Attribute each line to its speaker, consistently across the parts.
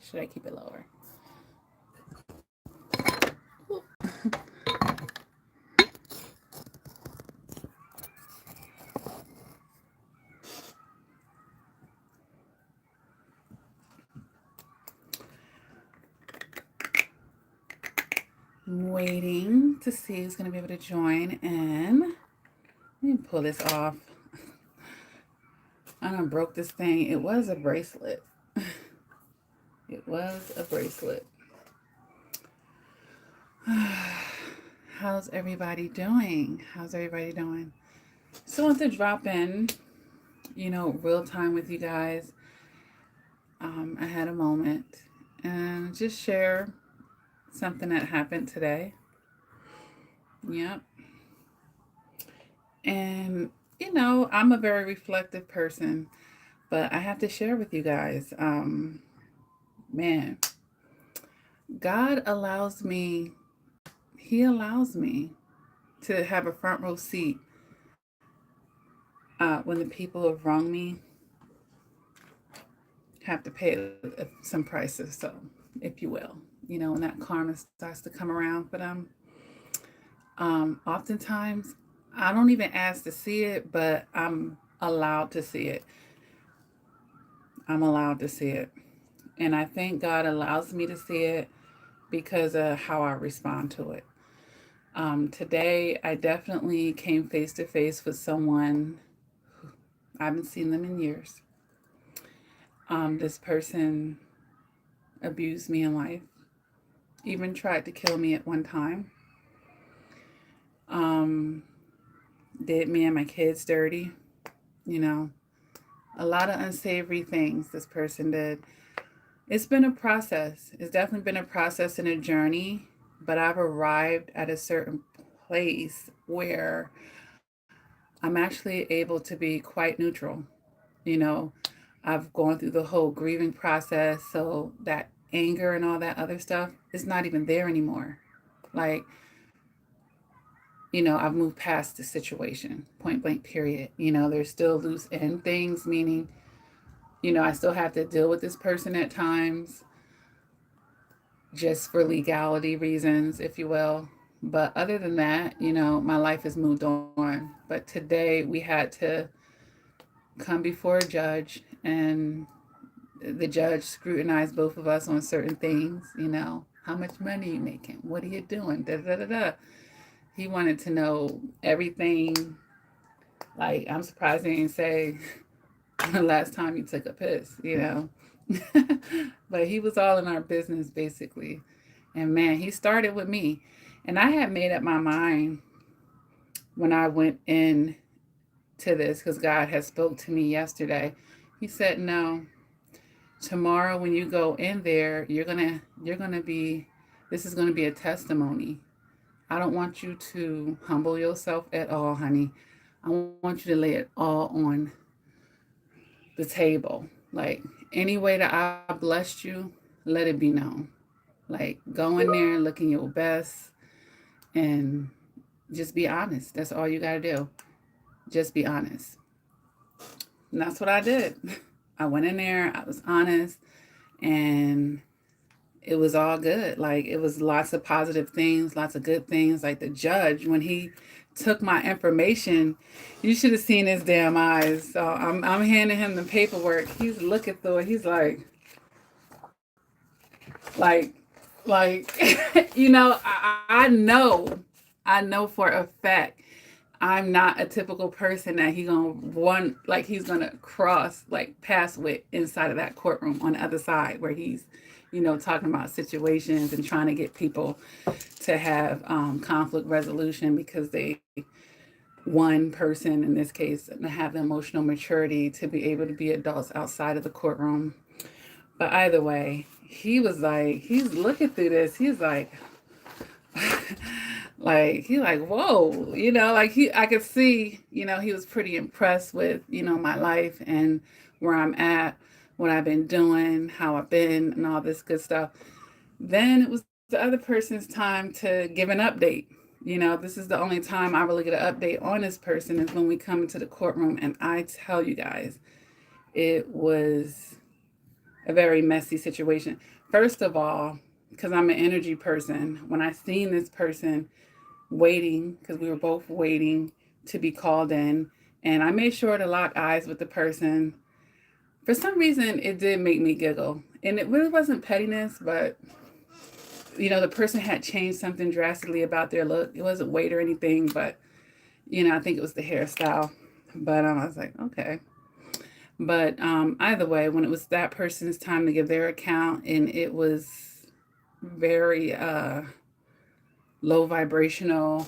Speaker 1: Should I keep it lower? I'm waiting to see who's going to be able to join in. Let me pull this off. I done broke this thing. It was a bracelet. It was a bracelet. How's everybody doing? How's everybody doing? So I want to drop in, real time with you guys. I had a moment and just share something that happened today. Yep. And, I'm a very reflective person, but I have to share with you guys. Man, God allows me, He allows me to have a front row seat when the people who have wronged me have to pay some prices, so if you will, when that karma starts to come around. But oftentimes I don't even ask to see it, but I'm allowed to see it. I'm allowed to see it. And I think God allows me to see it because of how I respond to it. Today, I definitely came face to face with someone who I haven't seen them in years. This person abused me in life, even tried to kill me at one time. Did me and my kids dirty, a lot of unsavory things this person did. It's been a process. It's definitely been a process and a journey, but I've arrived at a certain place where I'm actually able to be quite neutral. You know, I've gone through the whole grieving process, so that anger and all that other stuff is not even there anymore. Like, I've moved past the situation, point blank, period. There's still loose end things, meaning, I still have to deal with this person at times just for legality reasons, if you will. But other than that, my life has moved on. But today we had to come before a judge, and the judge scrutinized both of us on certain things. How much money are you making? What are you doing? Da da da da. He wanted to know everything. Like, I'm surprised he didn't say the last time you took a piss. But he was all in our business, basically. And man, he started with me. And I had made up my mind when I went in to this, because God had spoke to me yesterday. He said, no, tomorrow when you go in there, you're gonna be, this is gonna be a testimony. I don't want you to humble yourself at all, honey. I want you to lay it all on the table. Like, any way that I blessed you, let it be known. Like, go in there, looking your best, and just be honest. That's all you gotta do. Just be honest. And that's what I did. I went in there, I was honest, and it was all good. Like, it was lots of positive things, lots of good things. Like, the judge, when he took my information, you should have seen his damn eyes. So I'm handing him the paperwork. He's looking through it. He's like, I know for a fact I'm not a typical person that he's gonna cross, like, pass with inside of that courtroom on the other side where he's, talking about situations and trying to get people to have conflict resolution because one person in this case, have the emotional maturity to be able to be adults outside of the courtroom. But either way, he's looking through this. He's like, whoa, I could see, he was pretty impressed with, my life and where I'm at, what I've been doing, how I've been, and all this good stuff. Then it was the other person's time to give an update. This is the only time I really get an update on this person is when we come into the courtroom. And I tell you guys, it was a very messy situation. First of all, because I'm an energy person, when I seen this person waiting, because we were both waiting to be called in, and I made sure to lock eyes with the person. For some reason, it did make me giggle. And it really wasn't pettiness, but the person had changed something drastically about their look. It wasn't weight or anything, but I think it was the hairstyle. But I was like, okay. But either way, when it was that person's time to give their account, and it was very low vibrational,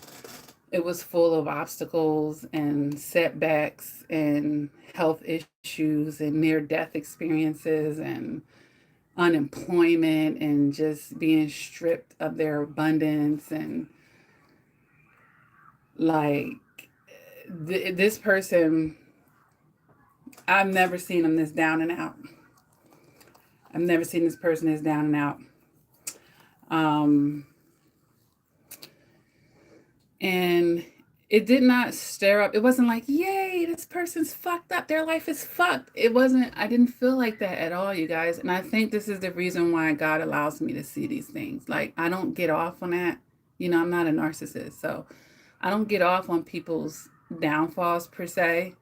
Speaker 1: it was full of obstacles and setbacks and health issues and near death experiences and unemployment and just being stripped of their abundance. And like this person, I've never seen him this down and out. I've never seen this person this down and out. Um, and it did not stir up. It wasn't like, yay, this person's fucked up. Their life is fucked. It wasn't, I didn't feel like that at all, you guys. And I think this is the reason why God allows me to see these things. Like, I don't get off on that. I'm not a narcissist. So I don't get off on people's downfalls per se.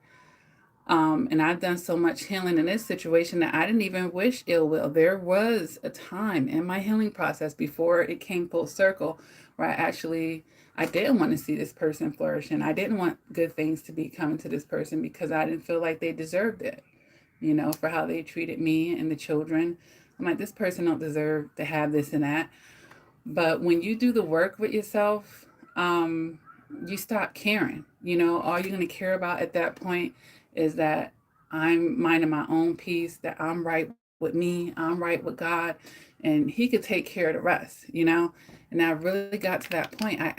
Speaker 1: And I've done so much healing in this situation that I didn't even wish ill will. There was a time in my healing process before it came full circle where I didn't want to see this person flourish, and I didn't want good things to be coming to this person because I didn't feel like they deserved it, for how they treated me and the children. I'm like, this person don't deserve to have this and that. But when you do the work with yourself, you stop caring. All you're going to care about at that point is that I'm minding my own peace, that I'm right with me, I'm right with God, and He could take care of the rest. And I really got to that point. I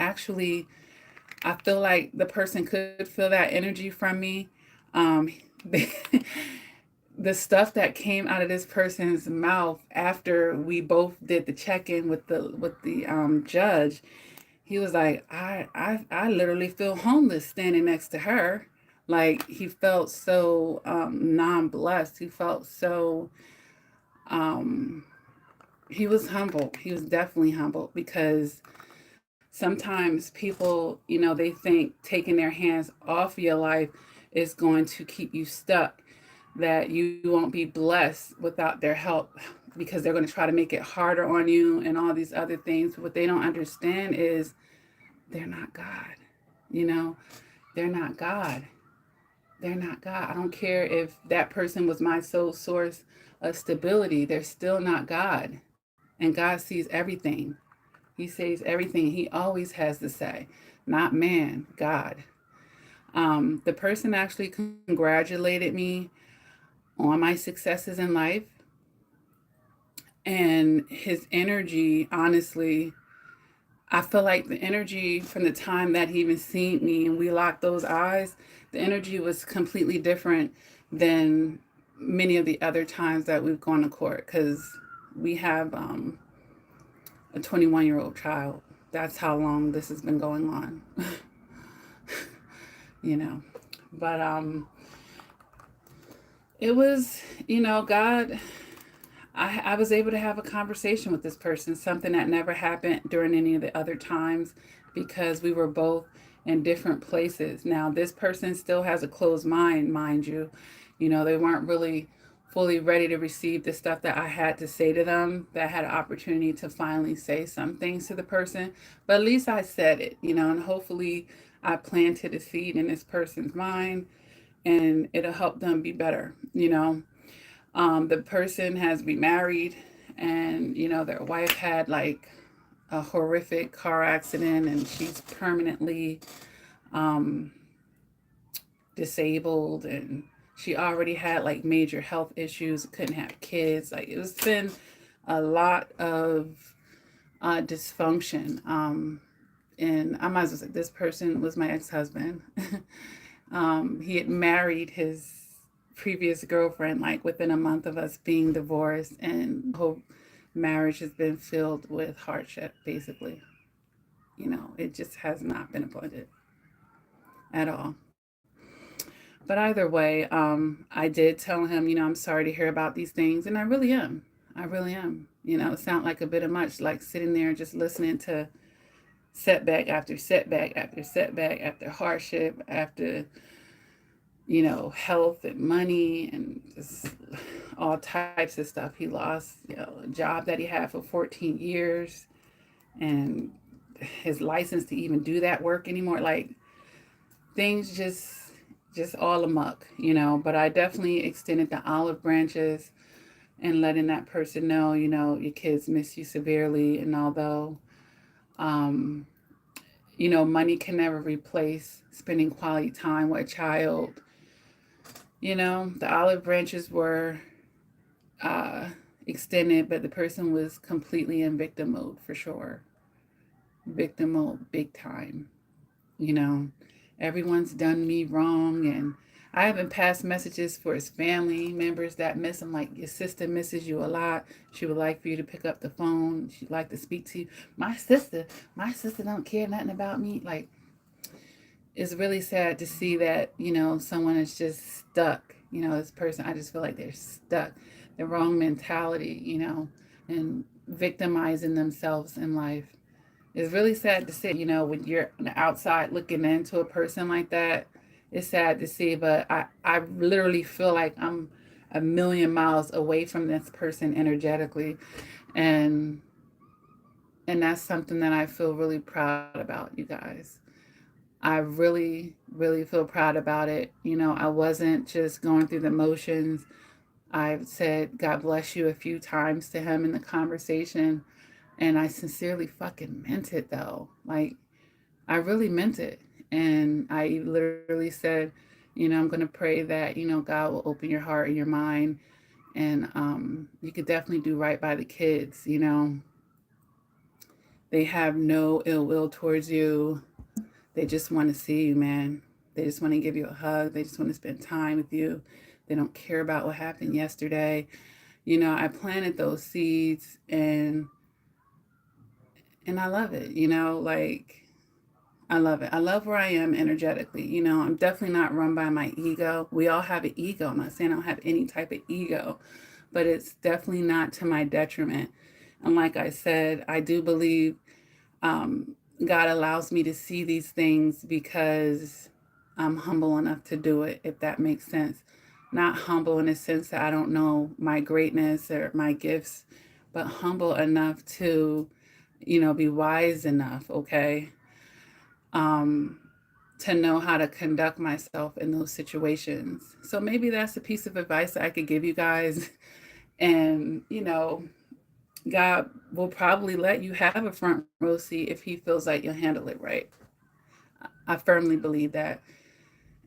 Speaker 1: feel like the person could feel that energy from me. Um, the stuff that came out of this person's mouth after we both did the check-in with the judge, he was like, I literally feel homeless standing next to her. Like, he felt so non-blessed. He felt so, um, he was humble. He was definitely humble because sometimes people, they think taking their hands off your life is going to keep you stuck, that you won't be blessed without their help because they're going to try to make it harder on you and all these other things. What they don't understand is they're not God. They're not God. They're not God. I don't care if that person was my sole source of stability. They're still not God. And God sees everything. He sees everything. He always has the say. Not man, God. The person actually congratulated me on my successes in life. And his energy, honestly, I feel like the energy from the time that he even seen me and we locked those eyes, the energy was completely different than many of the other times that we've gone to court, because we have a 21-year-old child. That's how long this has been going on. you know. But it was, God, I was able to have a conversation with this person, something that never happened during any of the other times because we were both in different places. Now, this person still has a closed mind, mind you. They weren't really fully ready to receive the stuff that I had to say to them, that I had an opportunity to finally say some things to the person. But at least I said it, and hopefully I planted a seed in this person's mind and it'll help them be better. The person has remarried, and their wife had like a horrific car accident, and she's permanently um, disabled, and she already had like major health issues, couldn't have kids. Like, it was been a lot of dysfunction. And I might as well say this person was my ex-husband. He had married his previous girlfriend like within a month of us being divorced, and the whole marriage has been filled with hardship, basically. It just has not been abundant at all. But either way, I did tell him, I'm sorry to hear about these things, and I really am. I really am. It sounds like a bit of much, like sitting there just listening to setback after setback after setback after hardship after, health and money and just all types of stuff. He lost, a job that he had for 14 years and his license to even do that work anymore. Like things just all amuck, but I definitely extended the olive branches and letting that person know, your kids miss you severely. And although, um, money can never replace spending quality time with a child, the olive branches were uh, extended, but the person was completely in victim mode for sure. Victim mode, big time. You know, everyone's done me wrong, and I haven't passed messages for his family members that miss him. Like, your sister misses you a lot. She would like for you to pick up the phone. She'd like to speak to you. My sister don't care nothing about me. Like, it's really sad to see that, someone is just stuck. This person, I just feel like they're stuck. The wrong mentality, and victimizing themselves in life. It's really sad to see, when you're on the outside looking into a person like that. It's sad to see, but I literally feel like I'm a million miles away from this person energetically. And and that's something that I feel really proud about, you guys. I really, really feel proud about it. I wasn't just going through the motions. I've said God bless you a few times to him in the conversation. And I sincerely fucking meant it though. Like, I really meant it. And I literally said, I'm going to pray that, God will open your heart and your mind. And you could definitely do right by the kids. They have no ill will towards you. They just want to see you, man. They just want to give you a hug. They just want to spend time with you. They don't care about what happened yesterday. I planted those seeds, and I love it, like I love it. I love where I am energetically. I'm definitely not run by my ego. We all have an ego. I'm not saying I don't have any type of ego, but it's definitely not to my detriment. And like I said, I do believe um, God allows me to see these things because I'm humble enough to do it, if that makes sense. Not humble in the sense that I don't know my greatness or my gifts, but humble enough to, be wise enough, okay, um, to know how to conduct myself in those situations. So maybe that's a piece of advice that I could give you guys. And, God will probably let you have a front row seat if he feels like you'll handle it right. I firmly believe that.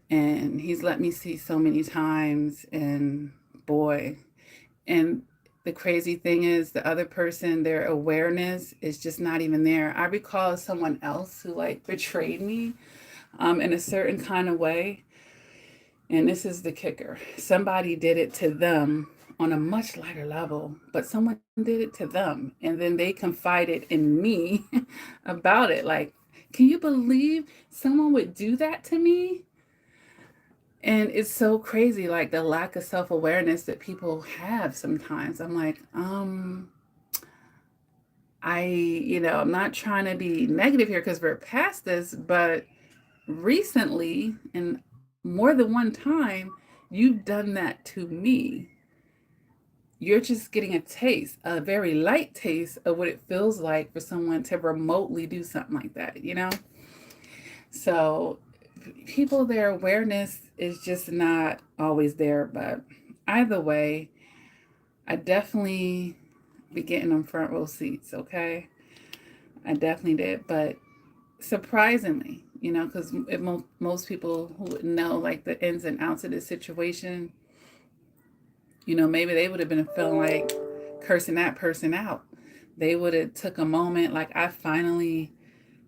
Speaker 1: And he's let me see so many times. And boy, and the crazy thing is, the other person, their awareness is just not even there. I recall someone else who like betrayed me in a certain kind of way. And this is the kicker: somebody did it to them on a much lighter level, but someone did it to them. And then they confided in me about it. Like, can you believe someone would do that to me? And it's so crazy, like the lack of self awareness that people have sometimes. I'm like, I'm not trying to be negative here because we're past this, but recently, and more than one time, you've done that to me. You're just getting a taste, a very light taste of what it feels like for someone to remotely do something like that? So people, their awareness is just not always there. But either way, I definitely be getting them front row seats, okay? I definitely did. But surprisingly, because most people who would know like the ins and outs of the situation, maybe they would have been feeling like cursing that person out. They would have took a moment, like, I finally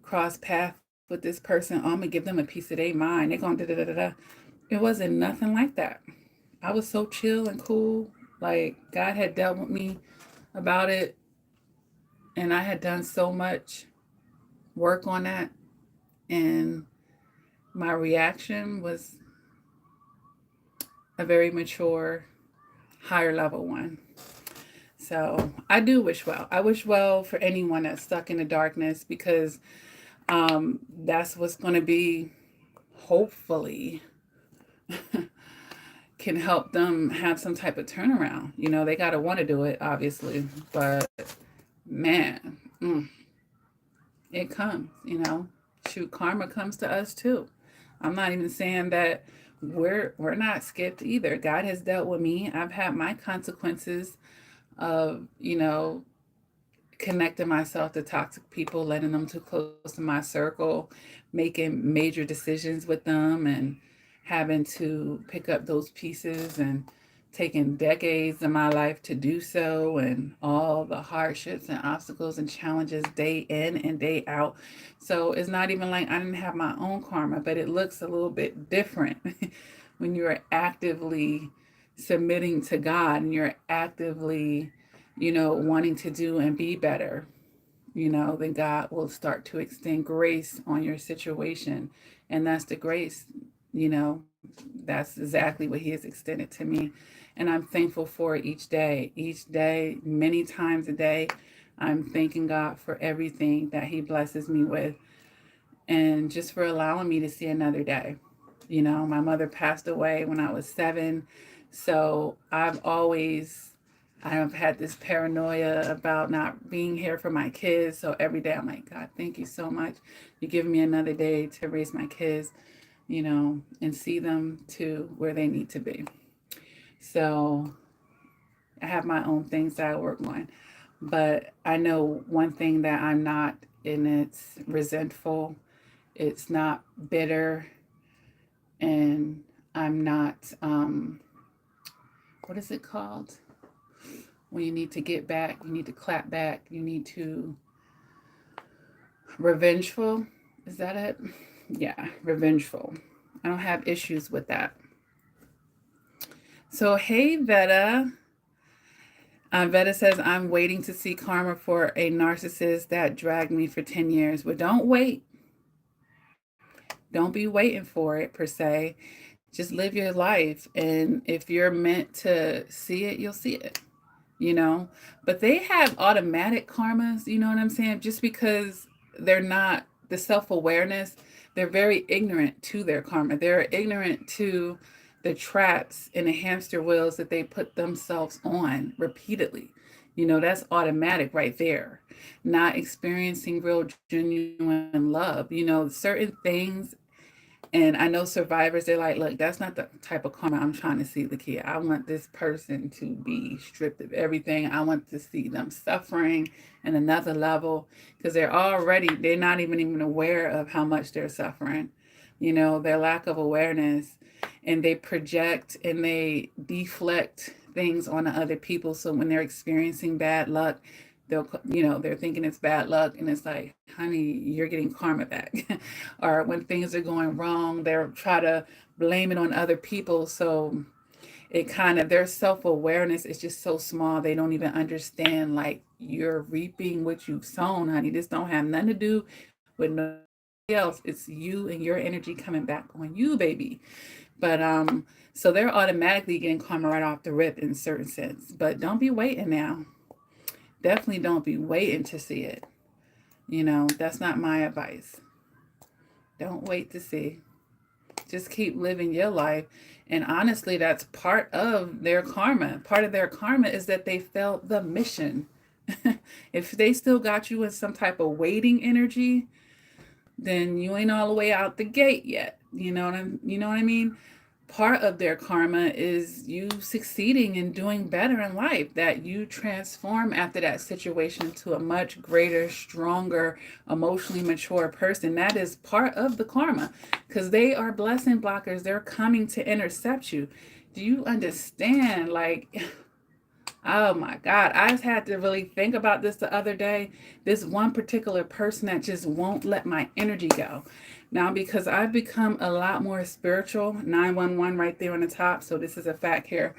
Speaker 1: crossed paths with this person. Oh, I'm gonna give them a piece of their mind. They're gonna da da da da. It wasn't nothing like that. I was so chill and cool. Like, God had dealt with me about it, and I had done so much work on that. And my reaction was a very mature, higher level one. So I do wish well. I wish well for anyone that's stuck in the darkness, because that's what's going to be, hopefully, can help them have some type of turnaround. They got to want to do it, obviously, but man, it comes, shoot, karma comes to us too. I'm not even saying that we're not skipped either. God has dealt with me. I've had my consequences of, connecting myself to toxic people, letting them too close to my circle, making major decisions with them, and having to pick up those pieces, and taking decades of my life to do so, and all the hardships and obstacles and challenges day in and day out. So it's not even like I didn't have my own karma, but it looks a little bit different when you're actively submitting to God, and you're actively, wanting to do and be better. Then God will start to extend grace on your situation. And that's the grace, you know, that's exactly what He has extended to me. And I'm thankful for it each day, many times a day. I'm thanking God for everything that He blesses me with, and just for allowing me to see another day. My mother passed away when I was 7. So I've had this paranoia about not being here for my kids. So every day I'm like, God, thank you so much. You give me another day to raise my kids, and see them to where they need to be. So I have my own things that I work on. But I know one thing that I'm not, and it's resentful, it's not bitter, and I'm not, what is it called? When you need to get back, you need to clap back, you need to, revengeful. Is that it? Yeah, revengeful. I don't have issues with that. So, hey, Veta. Veta says, I'm waiting to see karma for a narcissist that dragged me for 10 years. Well, don't wait. Don't be waiting for it, per se. Just live your life. And if you're meant to see it, you'll see it, But they have automatic karmas, you know what I'm saying? Just because they're not the self awareness, they're very ignorant to their karma. They're ignorant to the traps and the hamster wheels that they put themselves on repeatedly. That's automatic right there. Not experiencing real, genuine love. Certain things, and I know survivors, they're like, look, that's not the type of karma I'm trying to see, Lakia. I want this person to be stripped of everything. I want to see them suffering in another level, because they're not even aware of how much they're suffering. Their lack of awareness, and they project and they deflect things onto other people. So when they're experiencing bad luck, they're thinking it's bad luck, and it's like, honey, you're getting karma back. Or when things are going wrong, they're try to blame it on other people. So it kind of, their self-awareness is just so small, they don't even understand, like, you're reaping what you've sown, honey. This don't have nothing to do with nobody else. It's you and your energy coming back on you, baby. But so they're automatically getting karma right off the rip in a certain sense. But don't be waiting now. Definitely don't be waiting to see it. That's not my advice. Don't wait to see. Just keep living your life. And honestly, that's part of their karma. Part of their karma is that they felt the mission. If they still got you in some type of waiting energy, then you ain't all the way out the gate yet. You know what I mean? Part of their karma is you succeeding and doing better in life, that you transform after that situation to a much greater, stronger, emotionally mature person. That is part of the karma, because they are blessing blockers. They're coming to intercept you. Do you understand? Like, oh my God, I had to really think about this the other day. This one particular person that just won't let my energy go. Now, because I've become a lot more spiritual, 911 right there on the top, so this is a fact here.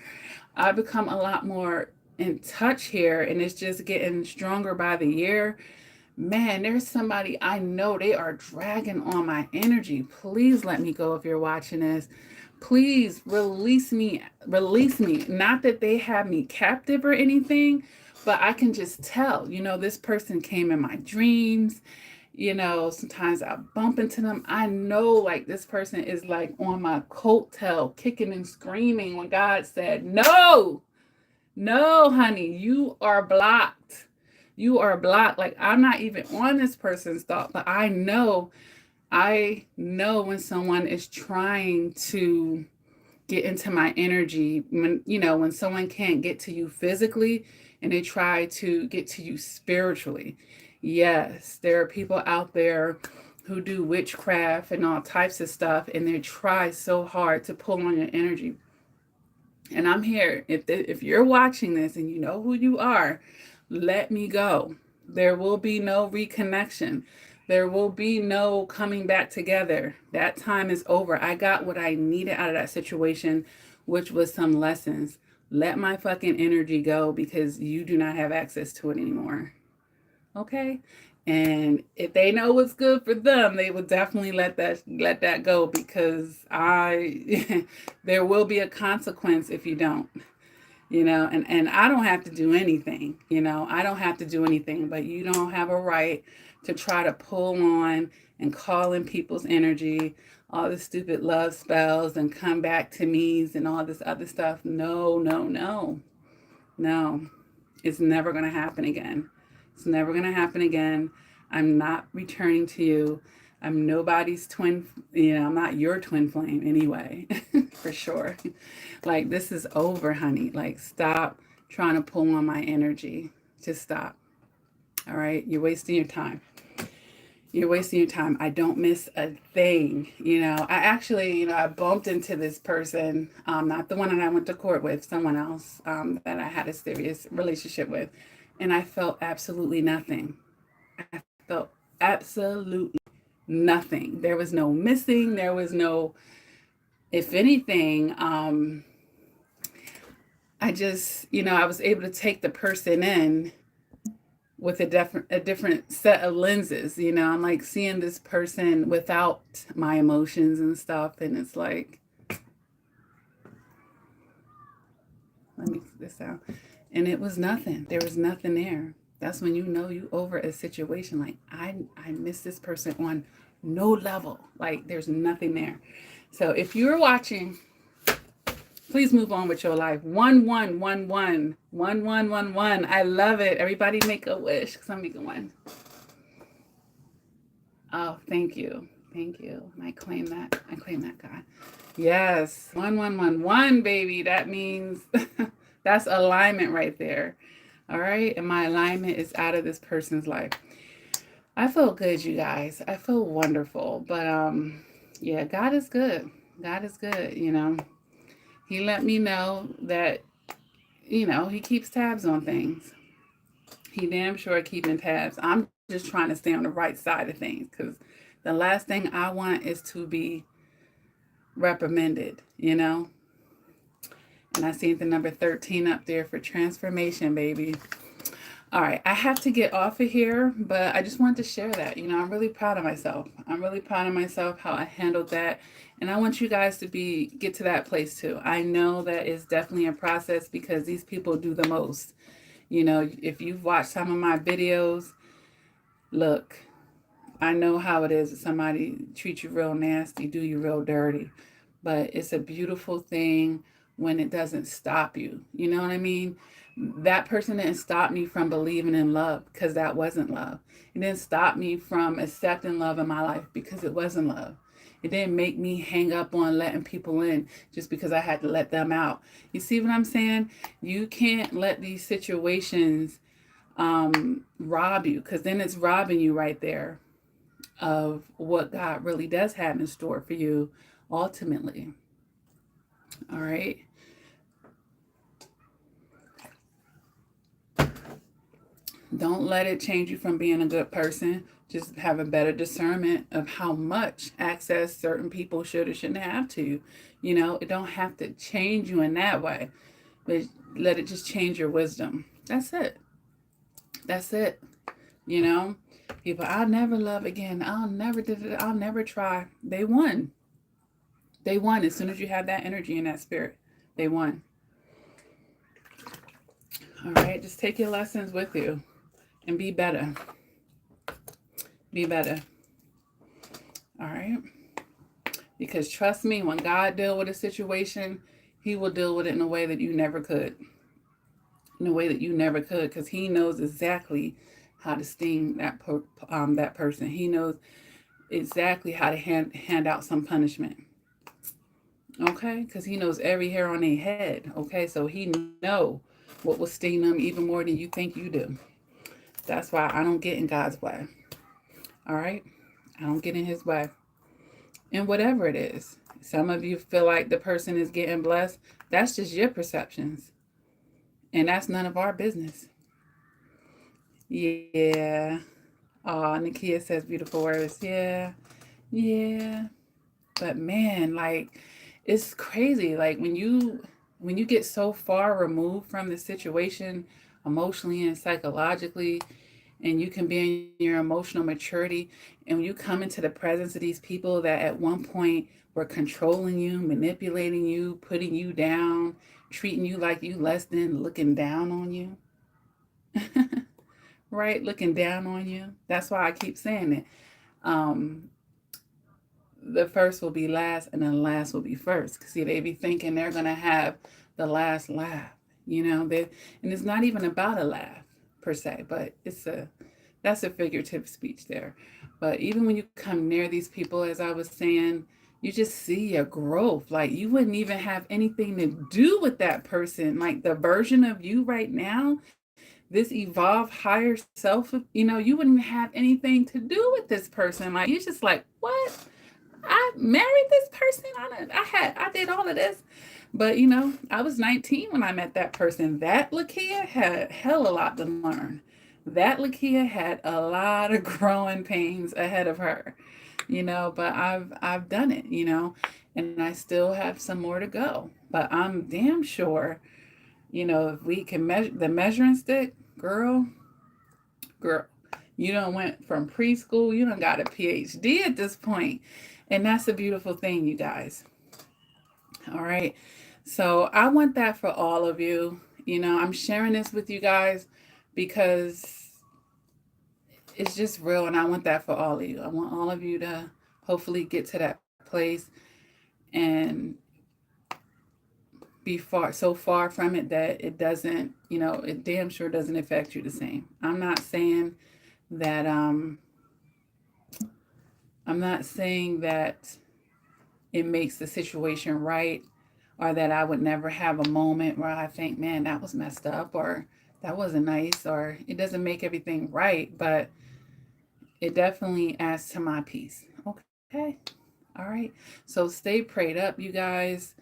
Speaker 1: I've become a lot more in touch here, and it's just getting stronger by the year. Man, there's somebody I know, they are dragging on my energy. Please let me go if you're watching this. Please release me. Release me. Not that they have me captive or anything, but I can just tell, this person came in my dreams. Sometimes I bump into them. I know like this person is like on my coattail, kicking and screaming when God said, no, no, honey, you are blocked. You are blocked. Like I'm not even on this person's thought, but I know when someone is trying to get into my energy, when someone can't get to you physically and they try to get to you spiritually. Yes, there are people out there who do witchcraft and all types of stuff, and they try so hard to pull on your energy. And I'm here. If you're watching this and you know who you are, let me go. There will be no reconnection. There will be no coming back together. That time is over. I got what I needed out of that situation, which was some lessons. Let my fucking energy go because you do not have access to it anymore. Okay? And if they know what's good for them, they will definitely let that go because I there will be a consequence if you don't. And I don't have to do anything. I don't have to do anything, but you don't have a right to try to pull on and call in people's energy, all the stupid love spells and come back to me's and all this other stuff. No, no, no, no. It's never going to happen again. It's never going to happen again. I'm not returning to you. I'm nobody's twin, I'm not your twin flame anyway, for sure. Like, this is over, honey. Like, stop trying to pull on my energy. Just stop. All right? You're wasting your time. You're wasting your time. I don't miss a thing. I actually, I bumped into this person, not the one that I went to court with, someone else that I had a serious relationship with. And I felt absolutely nothing. I felt absolutely nothing. There was no missing. There was no, if anything, I just, I was able to take the person in with a different set of lenses. I'm like seeing this person without my emotions and stuff, and it's like, let me put this out. And it was nothing. There was nothing there. That's when you over a situation. Like I miss this person on no level. Like there's nothing there. So if you're watching, please move on with your life. 1111 1111. I love it. Everybody make a wish because I'm making one. Oh, thank you. Thank you. I claim that. I claim that, God. Yes. 1111, baby. That means that's alignment right there. All right. And my alignment is out of this person's life. I feel good, you guys. I feel wonderful. But yeah, God is good. God is good, He let me know that, he keeps tabs on things. He damn sure keeping tabs. I'm just trying to stay on the right side of things because the last thing I want is to be reprimanded, And I see the number 13 up there for transformation, baby. All right, I have to get off of here, but I just wanted to share that. I'm really proud of myself. I'm really proud of myself, how I handled that. And I want you guys to get to that place too. I know that it's definitely a process because these people do the most. If you've watched some of my videos, look, I know how it is if somebody treats you real nasty, do you real dirty. But it's a beautiful thing when it doesn't stop you. You know what I mean? That person didn't stop me from believing in love because that wasn't love. It didn't stop me from accepting love in my life because it wasn't love. It didn't make me hang up on letting people in just because I had to let them out. You see what I'm saying? You can't let these situations rob you because then it's robbing you right there of what God really does have in store for you ultimately. All right. Don't let it change you from being a good person. Just have a better discernment of how much access certain people should or shouldn't have to you. It don't have to change you in that way, but let it just change your wisdom. That's it. That's it. People, I'll never love again. I'll never try. They won. They won. As soon as you have that energy and that spirit, they won. All right, just take your lessons with you and be better. Be better. All right. Because trust me, when God deal with a situation, he will deal with it in a way that you never could. In a way that you never could, because he knows exactly how to sting that person. He knows exactly how to hand out some punishment. Okay, because he knows every hair on their head. Okay, so he know what will sting them even more than you think you do. That's why I don't get in God's way. All right, I don't get in his way. And whatever it is, some of you feel like the person is getting blessed. That's just your perceptions, and that's none of our business. Yeah. Oh, Nakia says beautiful words. Yeah. Yeah. But man, like, it's crazy. Like when you get so far removed from the situation emotionally and psychologically, and you can be in your emotional maturity, and when you come into the presence of these people that at one point were controlling you, manipulating you, putting you down, treating you like you less than, looking down on you. Right, looking down on you. That's why I keep saying it. um the first will be last and the last will be first. See, they be thinking they're gonna have the last laugh, and it's not even about a laugh per se, but that's a figurative speech there. But even when you come near these people, as I was saying, you just see your growth. Like you wouldn't even have anything to do with that person. Like the version of you right now, this evolved higher self, you wouldn't have anything to do with this person. Like you just like, what? I married this person. I did all of this. But I was 19 when I met that person. That Lakia had hell a lot to learn. That Lakia had a lot of growing pains ahead of her. But I've done it, and I still have some more to go. But I'm damn sure, if we can measure the measuring stick, girl, you done went from preschool, you done got a PhD at this point. And that's a beautiful thing, you guys. All right. So I want that for all of you. I'm sharing this with you guys because it's just real, and I want that for all of you. I want all of you to hopefully get to that place and be so far from it that it doesn't, it damn sure doesn't affect you the same. That I'm not saying that it makes the situation right, or that I would never have a moment where I think, man, that was messed up, or that wasn't nice, or it doesn't make everything right, but it definitely adds to my peace. Okay. All right. So stay prayed up, you guys.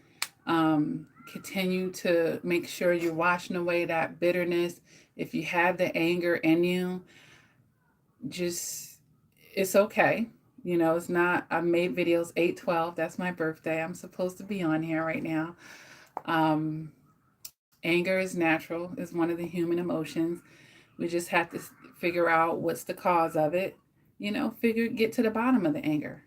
Speaker 1: Continue to make sure you're washing away that bitterness. If you have the anger in you, just, it's okay. It's not, I made videos 8/12. That's my birthday. I'm supposed to be on here right now. Um, Anger is natural, is one of the human emotions. We just have to figure out what's the cause of it. Get to the bottom of the anger,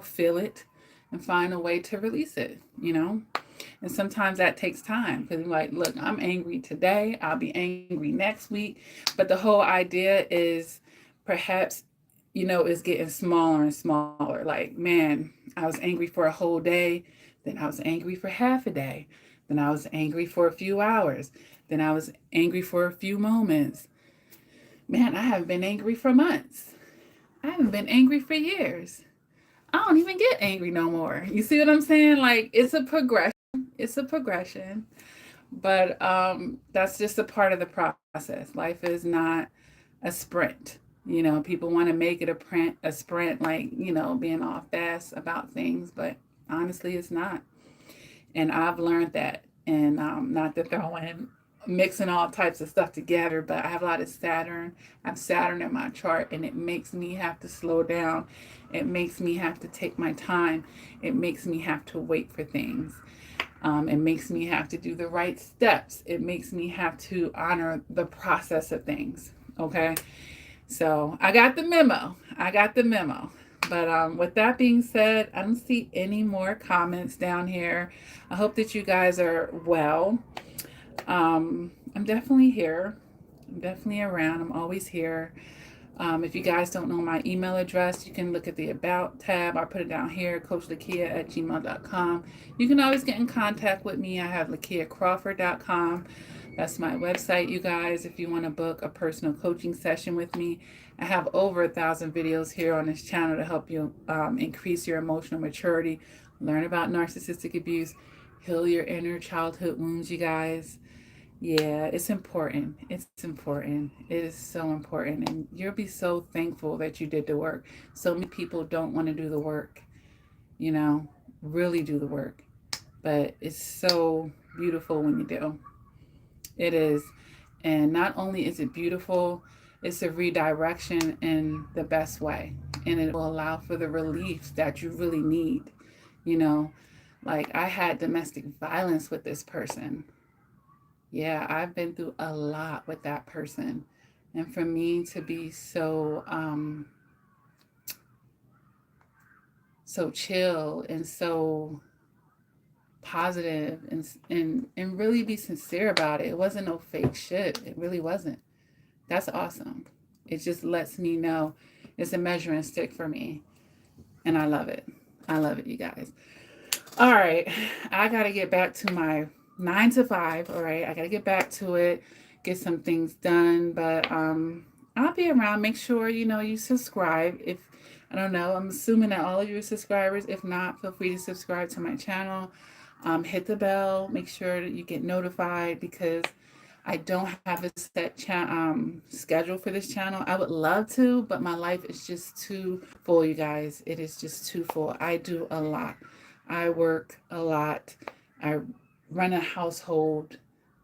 Speaker 1: feel it and find a way to release it. And sometimes that takes time because you're like, look, I'm angry today. I'll be angry next week. But the whole idea is perhaps, it's getting smaller and smaller. Like, man, I was angry for a whole day. Then I was angry for half a day. Then I was angry for a few hours. Then I was angry for a few moments. Man, I haven't been angry for months. I haven't been angry for years. I don't even get angry no more. You see what I'm saying? Like, it's a progression. It's a progression. But that's just a part of the process. Life is not a sprint. People want to make it a sprint, like, being all fast about things, but honestly, it's not. And I've learned that. And not to throw in mixing all types of stuff together, but I have a lot of Saturn. I have Saturn in my chart, and it makes me have to slow down. It makes me have to take my time. It makes me have to wait for things. It makes me have to do the right steps. It makes me have to honor the process of things. Okay. So I got the memo. I got the memo. But with that being said, I don't see any more comments down here. I hope that you guys are well. I'm definitely here. I'm definitely around. I'm always here. If you guys don't know my email address, you can look at the About tab. I'll put it down here, coachlakia@gmail.com. You can always get in contact with me. I have lakiacrawford.com. That's my website, you guys, if you want to book a personal coaching session with me. I have over 1,000 videos here on this channel to help you increase your emotional maturity, learn about narcissistic abuse, heal your inner childhood wounds, you guys. Yeah, it's important. It's important. It is so important. And you'll be so thankful that you did the work. So many people don't want to do the work, you know, really do the work. But it's so beautiful when you do. It is. And not only is it beautiful, it's a redirection in the best way. And it will allow for the relief that you really need. You know, like I had domestic violence with this person. Yeah, I've been through a lot with that person. And for me to be so chill and so positive and really be sincere about it. It wasn't no fake shit. It really wasn't. That's awesome. It just lets me know it's a measuring stick for me. And I love it. I love it, you guys. All right. I got to get back to my 9 to 5. All right. I got to get back to it, get some things done. But I'll be around. Make sure, you subscribe. If I don't know, I'm assuming that all of you are subscribers. If not, feel free to subscribe to my channel. Hit the bell. Make sure that you get notified because I don't have a set schedule for this channel. I would love to, but my life is just too full, you guys. It is just too full. I do a lot. I work a lot. I run a household.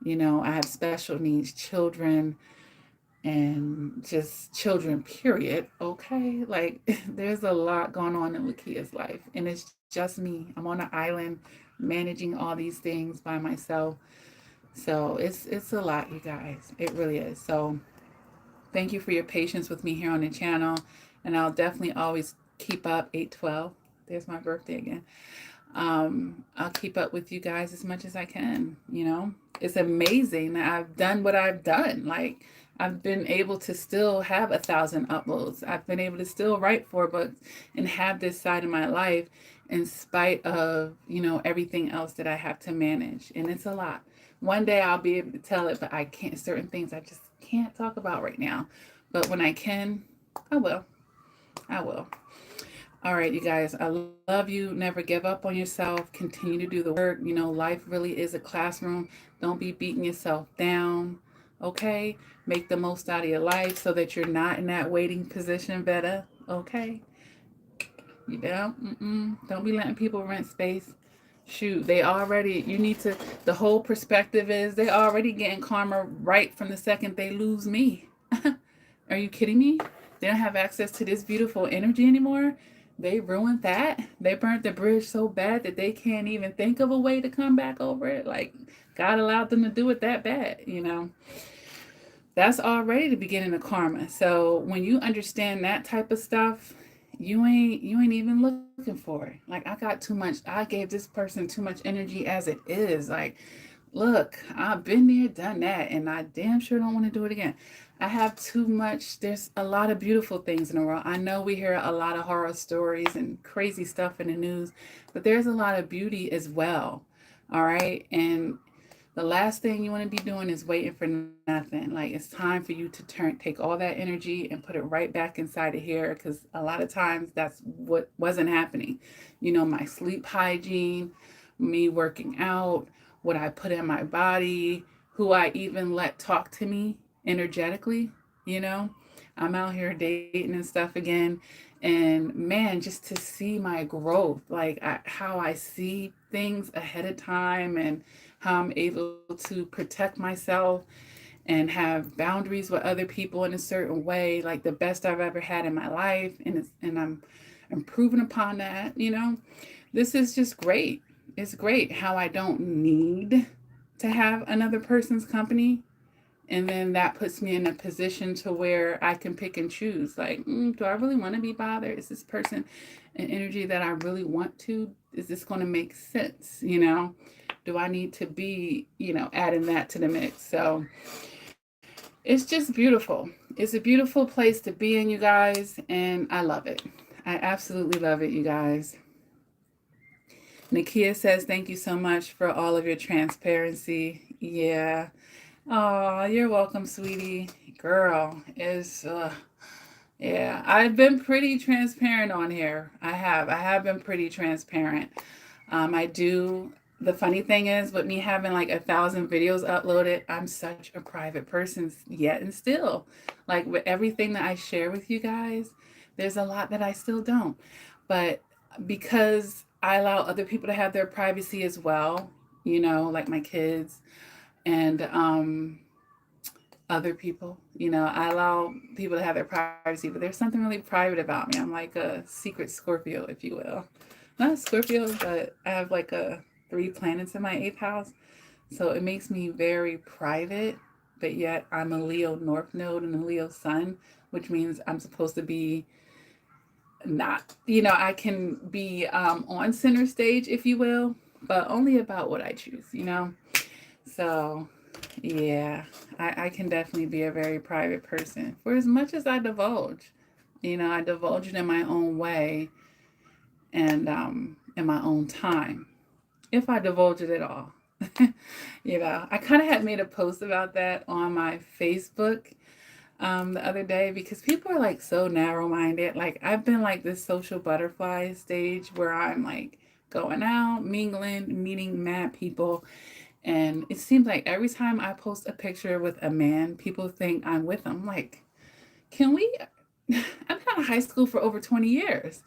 Speaker 1: I have special needs children and just children, period. Okay. Like there's a lot going on in Lakia's life. And it's just me. I'm on an island managing all these things by myself. So it's a lot, you guys. It really is. So thank you for your patience with me here on the channel. And I'll definitely always keep up 8/12. There's my birthday again. I'll keep up with you guys as much as I can. It's amazing that I've done what I've done. Like I've been able to still have 1,000 uploads. I've been able to still write 4 books and have this side of my life in spite of, everything else that I have to manage. And it's a lot. One day I'll be able to tell it, but I can't, certain things I just can't talk about right now. But when I can, I will. I will. All right, you guys, I love you. Never give up on yourself. Continue to do the work. Life really is a classroom. Don't be beating yourself down. Okay? Make the most out of your life so that you're not in that waiting position better. Okay? Don't be letting people rent space. Shoot, the whole perspective is they already getting karma right from the second they lose me. Are you kidding me? They don't have access to this beautiful energy anymore. They ruined that. They burnt the bridge so bad that they can't even think of a way to come back over it. Like God allowed them to do it that bad. That's already the beginning of karma. So when you understand that type of stuff, you ain't even looking for it. Like I gave this person too much energy as it is. Like, look, I've been there, done that, and I damn sure don't want to do it again. I have too much. There's a lot of beautiful things in the world. I know we hear a lot of horror stories and crazy stuff in the news, but there's a lot of beauty as well. All right. And the last thing you want to be doing is waiting for nothing. Like it's time for you to take all that energy and put it right back inside of here. Because a lot of times that's what wasn't happening. My sleep hygiene, me working out, what I put in my body, who I even let talk to me energetically. I'm out here dating and stuff again. And man, just to see my growth, like how I see things ahead of time and how I'm able to protect myself and have boundaries with other people in a certain way, like the best I've ever had in my life. And I'm improving upon that, This is just great. It's great how I don't need to have another person's company And then that puts me in a position to where I can pick and choose. Like, do I really want to be bothered? Is this person an energy that I really want to? Is this going to make sense? Do I need to be, adding that to the mix? So it's just beautiful. It's a beautiful place to be in, you guys. And I love it. I absolutely love it, you guys. Nakia says, thank you so much for all of your transparency. Yeah. Oh, you're welcome, sweetie. Girl, yeah, I've been pretty transparent on here. I have been pretty transparent. I do. The funny thing is, with me having like 1,000 videos uploaded, I'm such a private person yet and still. Like with everything that I share with you guys, there's a lot that I still don't. But because I allow other people to have their privacy as well, like my kids and other people. I allow people to have their privacy, but there's something really private about me. I'm like a secret Scorpio, if you will. Not a Scorpio, but I have like 3 planets in my 8th house. So it makes me very private, but yet I'm a Leo North Node and a Leo Sun, which means I'm supposed to be not, I can be on center stage, if you will, but only about what I choose. So yeah, I can definitely be a very private person for as much as I divulge. I divulge it in my own way and in my own time, if I divulge it at all. I kind of had made a post about that on my Facebook the other day because people are like so narrow minded. Like, I've been like this social butterfly stage where I'm like going out, mingling, meeting mad people. And it seems like every time I post a picture with a man, people think I'm with them. Like, can we? I've been out of high school for over 20 years.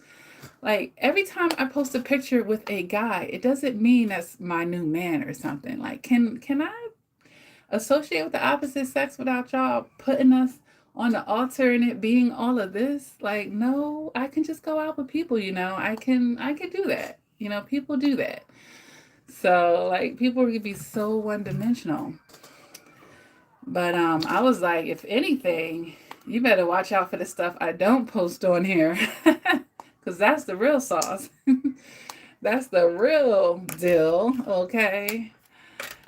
Speaker 1: Like, every time I post a picture with a guy, it doesn't mean that's my new man or something. Like, can I associate with the opposite sex without y'all putting us on the altar and it being all of this? Like, no, I can just go out with people. I can do that. People do that. So like people could be so one dimensional. But I was like, if anything, you better watch out for the stuff I don't post on here. Cause that's the real sauce. That's the real deal, okay?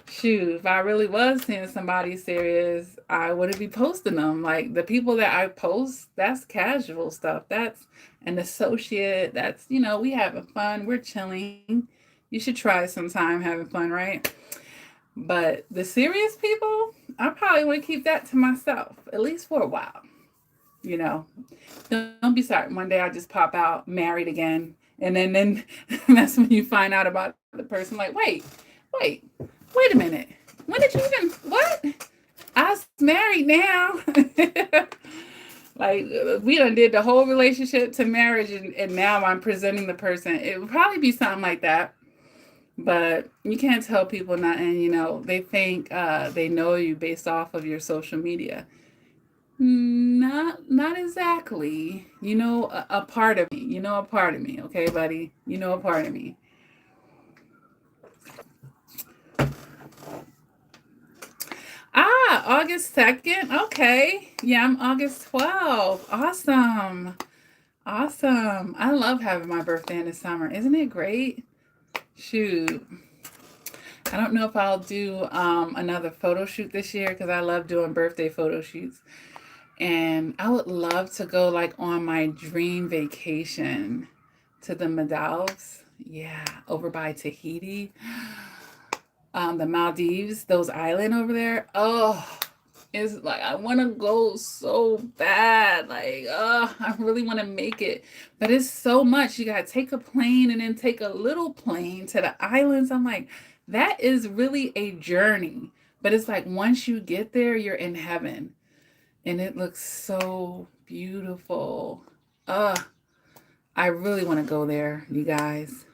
Speaker 1: Shoot, if I really was seeing somebody serious, I wouldn't be posting them. Like the people that I post, that's casual stuff. That's an associate. That's, we having fun. We're chilling. You should try sometime having fun, right? But the serious people, I probably want to keep that to myself, at least for a while. You know, don't be sorry. One day I just pop out married again, and then that's when you find out about the person. Like, wait, wait a minute. When did you even what? I was married now. Like we done did the whole relationship to marriage, and now I'm presenting the person. It would probably be something like that. But you can't tell people nothing. They think they know you based off of your social media. Not exactly. A part of me. A part of me, okay, buddy? A part of me. August 2nd. Okay. Yeah, I'm August 12th. Awesome. Awesome. I love having my birthday in the summer. Isn't it great? Shoot. I don't know if I'll do another photo shoot this year because I love doing birthday photo shoots. And I would love to go like on my dream vacation to the Maldives. Yeah, over by Tahiti. The Maldives, those island over there. Oh, it's like I want to go so bad. Like, I really want to make it. But it's so much. You got to take a plane and then take a little plane to the islands. I'm like, that is really a journey. But it's like once you get there, you're in heaven. And it looks so beautiful. I really want to go there, you guys.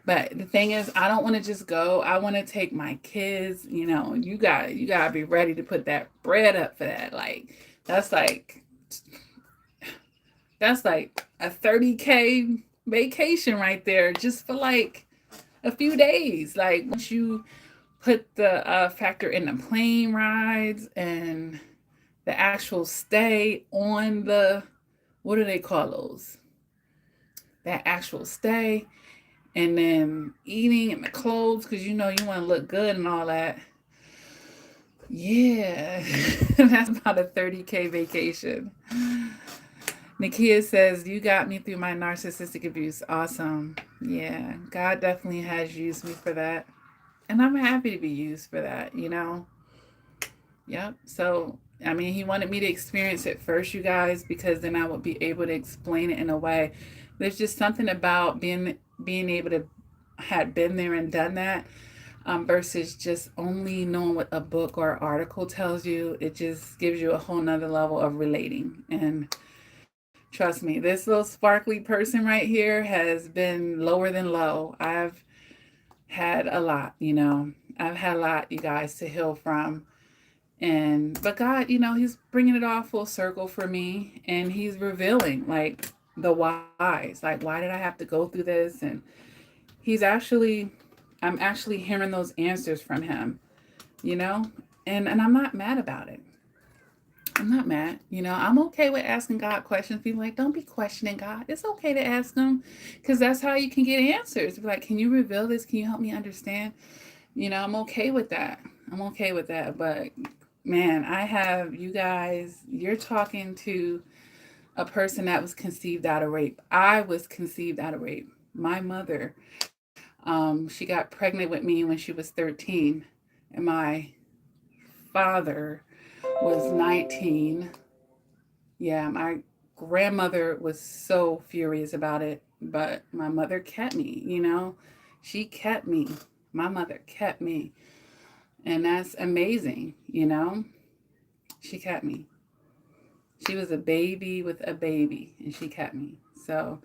Speaker 1: But the thing is, I don't want to just go. I want to take my kids. You gotta be ready to put that bread up for that. Like that's like that's like a 30K vacation right there, just for like a few days. Like once you put the factor in the plane rides and the actual stay on the, what do they call those? That actual stay, and then eating and the clothes, because you know you want to look good and all that. Yeah, that's about a 30K vacation. Nakia says, "You got me through my narcissistic abuse." Awesome. Yeah, God definitely has used me for that. And I'm happy to be used for that, you know? Yep. So, I mean, he wanted me to experience it first, you guys, because then I would be able to explain it in a way. There's just something about being able to had been there and done that, versus just only knowing what a book or article tells you. It just gives you a whole nother level of relating. And trust me, this little sparkly person right here has been lower than low. I've had a lot, you know. I've had a lot, you guys, to heal from. And but God, you know, He's bringing it all full circle for me, and He's revealing like the whys, like why did I have to go through this, and He's actually, I'm actually hearing those answers from Him, you know, and I'm not mad about it. I'm not mad. You know, I'm okay with asking God questions. People like, don't be questioning God. It's okay to ask Him, because that's how you can get answers. Be like, can you reveal this? Can you help me understand? You know, I'm okay with that. I'm okay with that. But man, I have, you guys, you're talking to a person that was conceived out of rape. I was conceived out of rape. My mother, she got pregnant with me when she was 13, and my father was 19. Yeah, my grandmother was so furious about it, but my mother kept me, you know? She kept me. My mother kept me. And that's amazing, you know? She kept me. She was a baby with a baby, and she kept me. So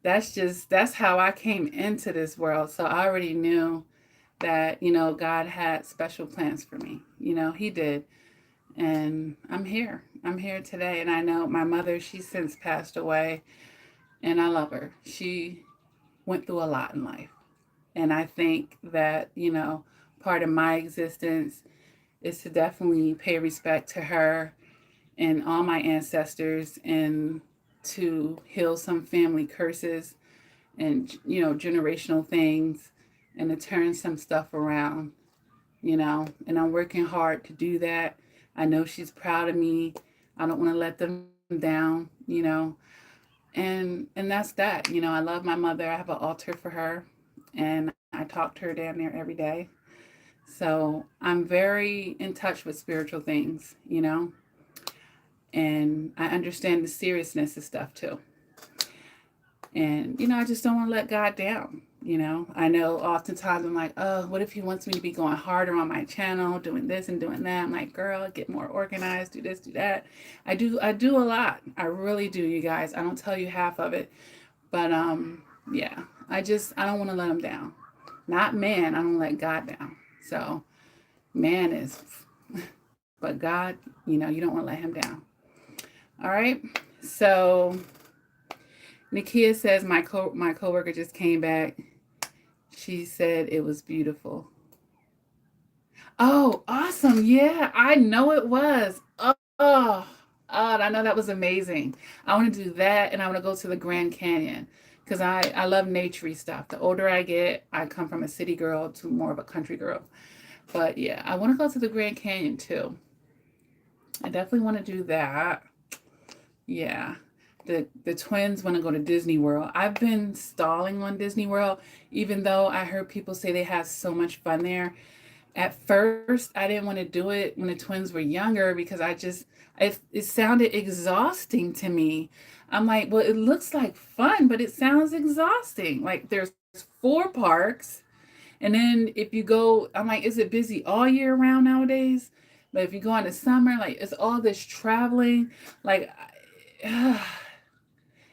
Speaker 1: that's how I came into this world. So I already knew that, you know, God had special plans for me. You know, He did. And I'm here. I'm here today. And I know my mother, she's since passed away, and I love her. She went through a lot in life. And I think that, you know, part of my existence is to definitely pay respect to her and all my ancestors, and to heal some family curses and, you know, generational things, and to turn some stuff around, you know. And I'm working hard to do that. I know she's proud of me. I don't want to let them down, you know. And that's that. You know, I love my mother. I have an altar for her, and I talk to her damn near every day. So I'm very in touch with spiritual things, you know, and I understand the seriousness of stuff too. And, you know, I just don't want to let God down. You know, I know oftentimes I'm like, oh, what if He wants me to be going harder on my channel, doing this and doing that? I'm like, girl, get more organized, do this, do that. I do a lot. I really do, you guys. I don't tell you half of it. But yeah, I don't want to let Him down. Not man, I don't let God down. So man is, but God, you know, you don't want to let Him down. All right. So Nakia says my coworker just came back. She said it was beautiful. Oh, awesome. Yeah, I know it was. Oh, I know that was amazing. I want to do that, and I want to go to the Grand Canyon, because I love naturey stuff. The older I get, I come from a city girl to more of a country girl. But yeah, I want to go to the Grand Canyon too. I definitely want to do that. Yeah. The twins want to go to Disney World. I've been stalling on Disney World, even though I heard people say they have so much fun there. At first, I didn't want to do it when the twins were younger, because it sounded exhausting to me. I'm like, well, it looks like fun, but it sounds exhausting. Like there's four parks, and then if you go, I'm like, is it busy all year round nowadays? But if you go in the summer, like it's all this traveling, like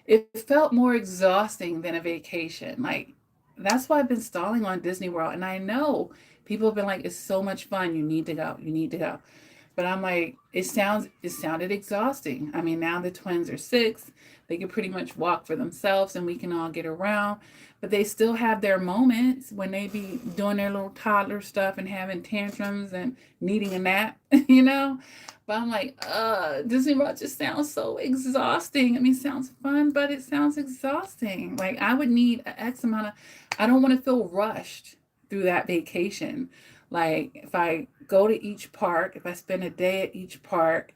Speaker 1: it felt more exhausting than a vacation. Like that's why I've been stalling on Disney World, and I know people have been like, it's so much fun. You need to go. You need to go. But I'm like, it sounded exhausting. I mean, now the twins are 6. They can pretty much walk for themselves and we can all get around. But they still have their moments when they be doing their little toddler stuff and having tantrums and needing a nap, you know? But I'm like, Disney World just sounds so exhausting. I mean, it sounds fun, but it sounds exhausting. Like I would need an X amount of, I don't want to feel rushed through that vacation. Like if I go to each park, if I spend a day at each park,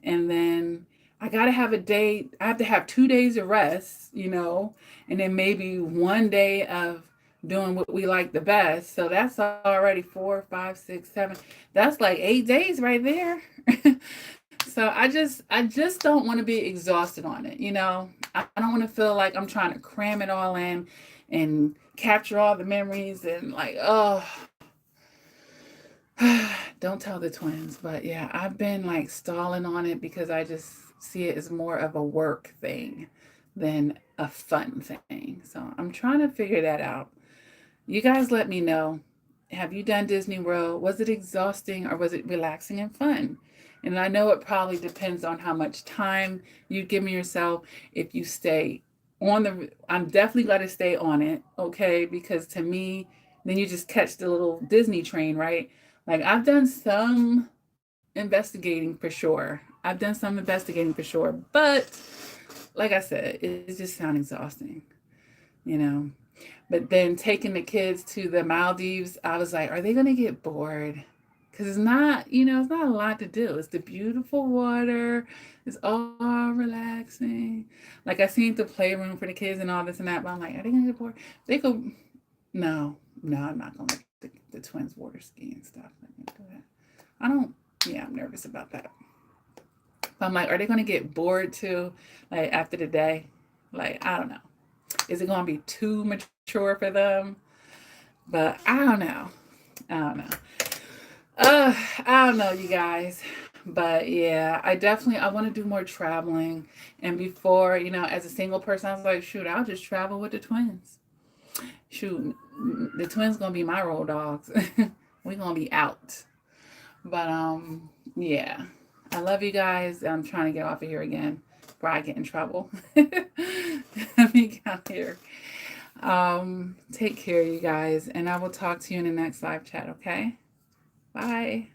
Speaker 1: and then I got to have a day, I have to have 2 days of rest, and then maybe one day of doing what we like the best. So that's already 4, 5, 6, 7. That's like 8 days right there. So I just don't want to be exhausted on it. I don't want to feel like I'm trying to cram it all in and capture all the memories and like, oh, don't tell the twins. But yeah, I've been like stalling on it because I just see it as more of a work thing than a fun thing. So I'm trying to figure that out. You guys let me know. Have you done Disney World? Was it exhausting or was it relaxing and fun? And I know it probably depends on how much time you give me yourself. If you stay I'm definitely going to stay on it, okay? Because to me, then you just catch the little Disney train, right? Like I've done some investigating for sure. I've done some investigating for sure. But like I said, it just sounds exhausting, you know? But then taking the kids to the Maldives, I was like, are they going to get bored? Because it's not a lot to do. It's the beautiful water. It's all relaxing. Like I seen the playroom for the kids and all this and that, but I'm like, are they going to get bored? They go, no, no, I'm not going to let the twins water ski and stuff. I'm not gonna do that. I don't, yeah, I'm nervous about that. But I'm like, are they going to get bored too? Like after the day? Like, I don't know. Is it going to be too mature for them? But I don't know. I don't know. I don't know, you guys. But yeah, I want to do more traveling. And before, as a single person, I was like, shoot, I'll just travel with the twins. Shoot, the twins gonna be my road dogs. We gonna be out. But yeah. I love you guys. I'm trying to get off of here again before I get in trouble. Let me get out here. Take care, you guys, and I will talk to you in the next live chat, okay? Bye.